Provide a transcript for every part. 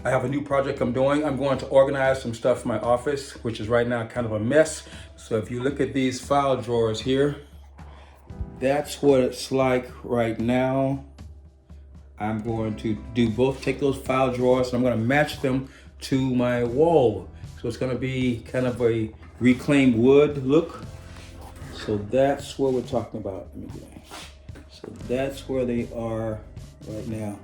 I have a new project I'm doing. I'm going to organize some stuff in my office, which is right now kind of a mess. So if you look at these file drawers here, that's what it's like right now. I'm going to do both, take those file drawers and I'm going to match them to my wall. So it's going to be kind of a reclaimed wood look. So that's what we're talking about. Let me get it. So that's where they are right now.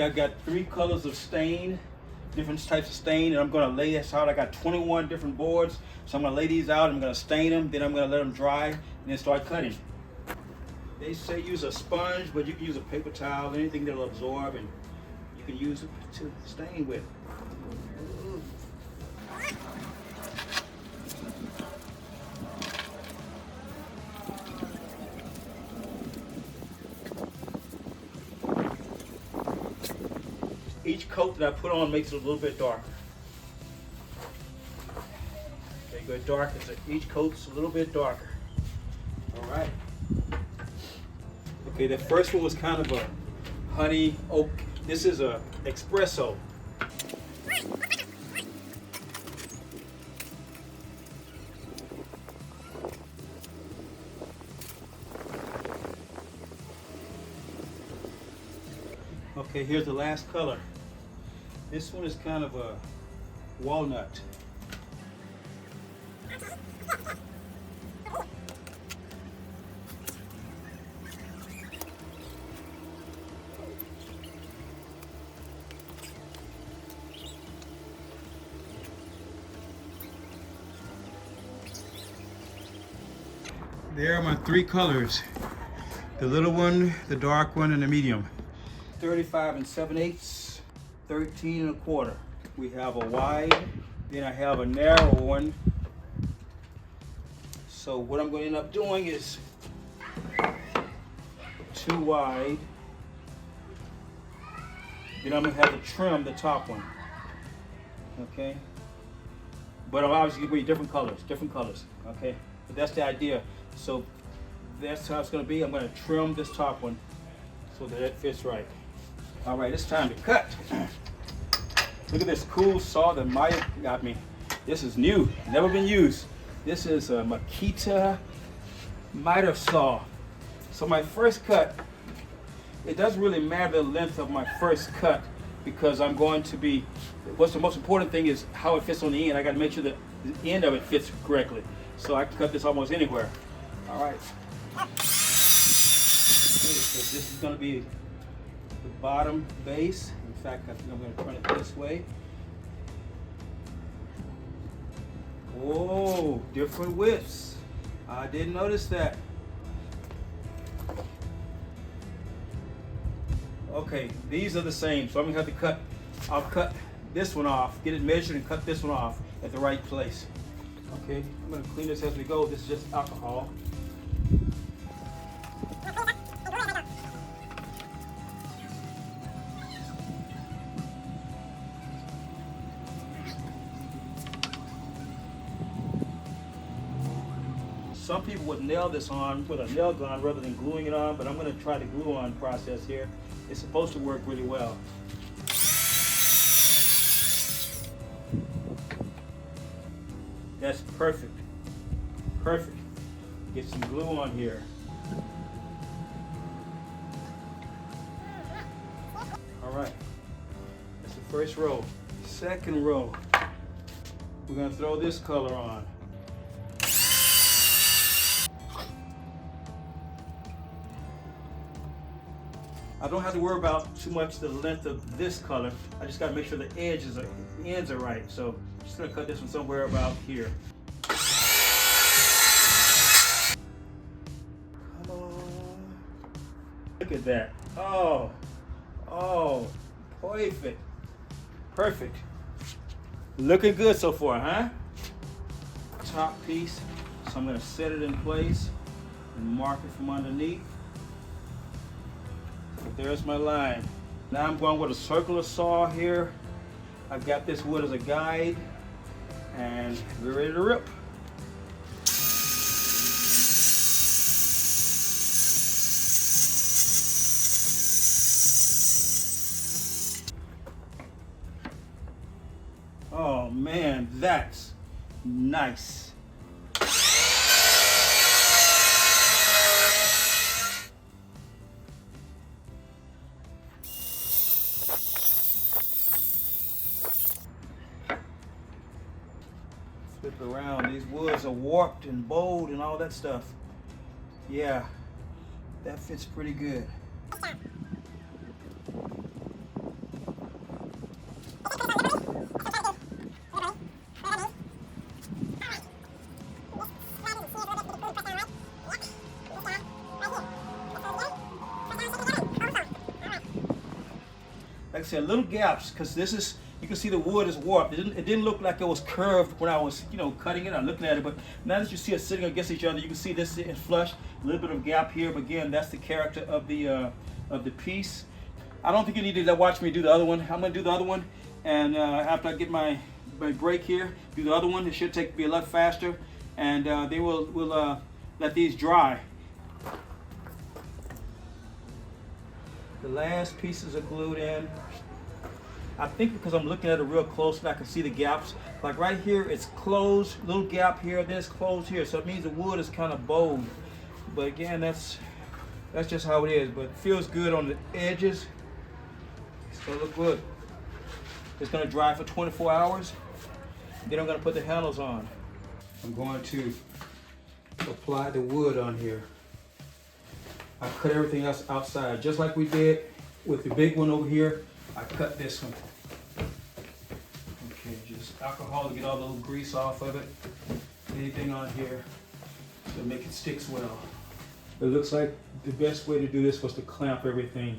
I've got 3 colors of stain, different types of stain, and I'm going to lay this out. I got 21 different boards, so I'm going to lay these out. I'm going to stain them, then I'm going to let them dry, and then start cutting. They say use a sponge, but you can use a paper towel, anything that'll absorb, and you can use it to stain with. Each coat that I put on makes it a little bit darker. Okay, go darker. So each coat's a little bit darker. All right. Okay, the first one was kind of a honey oak. This is a espresso. Okay, here's the last color. This one is kind of a walnut. There are my 3 colors. The little one, the dark one, and the medium. 35 7/8, 13 1/4. We have a wide, then I have a narrow one. So what I'm going to end up doing is 2 wide. Then I'm going to have to trim the top one. Okay? But I'm obviously going to be different colors. Okay? But that's the idea. So that's how it's going to be. I'm going to trim this top one so that it fits right. All right, it's time to cut. Look at this cool saw that Maya got me. This is new, never been used. This is a Makita miter saw. So my first cut, it doesn't really matter the length of my first cut because I'm going to be, what's the most important thing is how it fits on the end. I got to make sure that the end of it fits correctly. So I can cut this almost anywhere. All right. Okay, so this is going to be the bottom base. In fact, I think I'm going to turn it this way. Oh, different widths. I didn't notice that. Okay, these are the same, so I'm going to have to cut. I'll cut this one off, get it measured and cut this one off at the right place. Okay, I'm going to clean this as we go. This is just alcohol. Some people would nail this on with a nail gun rather than gluing it on, but I'm going to try the glue on process here. It's supposed to work really well. That's perfect. Perfect. Get some glue on here. All right. That's the first row. Second row. We're going to throw this color on. I don't have to worry about too much the length of this color. I just got to make sure the ends are right. So I'm just going to cut this one somewhere about here. Come on. Look at that. Oh, perfect. Perfect. Looking good so far, huh? Top piece. So I'm going to set it in place. and mark it from underneath. So there's my line. Now I'm going with a circular saw here. I've got this wood as a guide, and we're ready to rip. Oh man, that's nice. Flip it around. These woods are warped and bowed and all that stuff. Yeah, that fits pretty good. Like I said, little gaps, because this is, you can see the wood is warped. It didn't look like it was curved when I was, cutting it or looking at it, but now that you see it sitting against each other, you can see this is flush, a little bit of gap here, but again, that's the character of the piece. I don't think you need to watch me do the other one. I'm gonna do the other one, and after I get my break here, do the other one. It should be a lot faster, and then we'll let these dry. The last pieces are glued in. I think because I'm looking at it real close and I can see the gaps. Like right here, it's closed, little gap here, then it's closed here. So it means the wood is kind of bowed. But again, that's just how it is. But it feels good on the edges. It's gonna look good. It's gonna dry for 24 hours. Then I'm gonna put the handles on. I'm going to apply the wood on here. I cut everything else outside, just like we did with the big one over here. I cut this one. Okay, just alcohol to get all the little grease off of it. Anything on here to make it sticks well. It looks like the best way to do this was to clamp everything.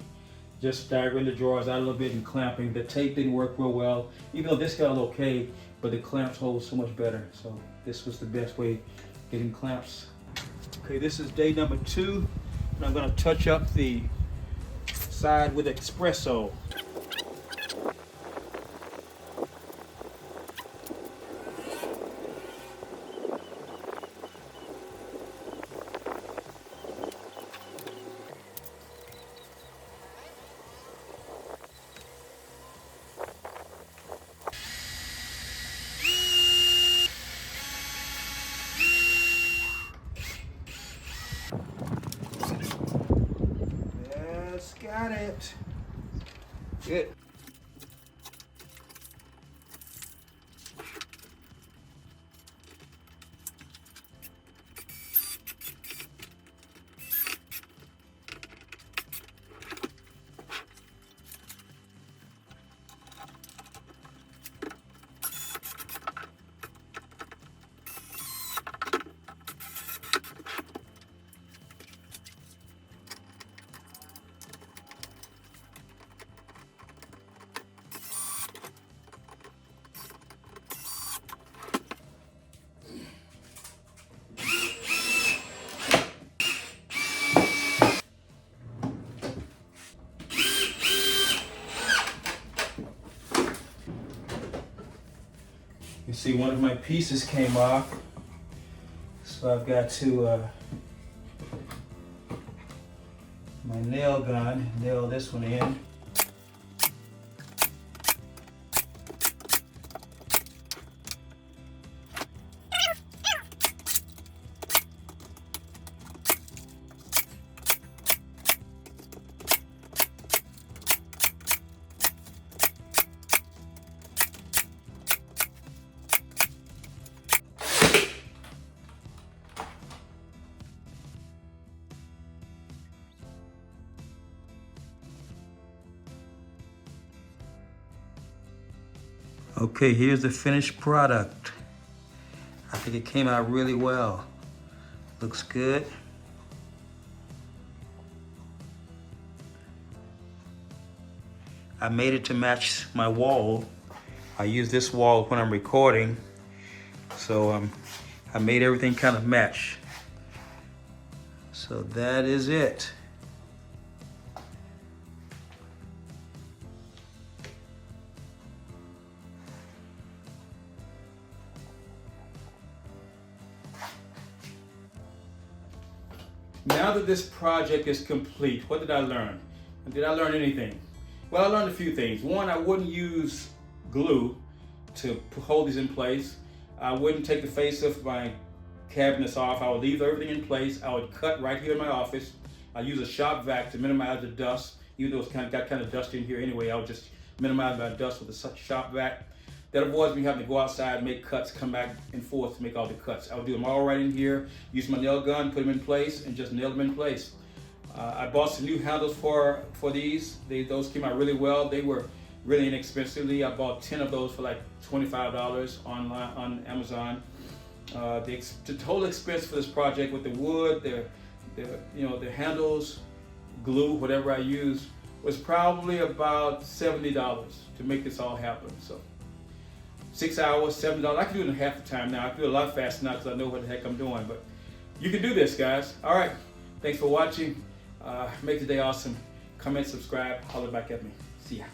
Just staggering the drawers out a little bit and clamping. The tape didn't work real well, even though this got okay, but the clamps hold so much better. So this was the best way, getting clamps. Okay, this is day number 2. And I'm going to touch up the side with espresso. Got it. Good. You see one of my pieces came off, so I've got to my nail gun, nail this one in. Okay, here's the finished product. I think it came out really well. Looks good. I made it to match my wall. I use this wall when I'm recording. So I made everything kind of match. So that is it. Now that this project is complete, what did I learn? Did I learn anything? Well, I learned a few things. One, I wouldn't use glue to hold these in place. I wouldn't take the face of my cabinets off. I would leave everything in place. I would cut right here in my office. I use a shop vac to minimize the dust. Even though it's got kind of dusty in here anyway, I would just minimize my dust with a shop vac. That avoids me having to go outside, make cuts, come back and forth to make all the cuts. I would do them all right in here, use my nail gun, put them in place, and just nail them in place. I bought some new handles for these. Those came out really well. They were really inexpensively. I bought 10 of those for like $25 online on Amazon. The total expense for this project with the wood, the handles, glue, whatever I used, was probably about $70 to make this all happen. So 6 hours, $7. I can do it in half the time now. I can do it a lot faster now because I know what the heck I'm doing. But you can do this, guys. All right. Thanks for watching. Make the day awesome. Comment, subscribe, holler back at me. See ya.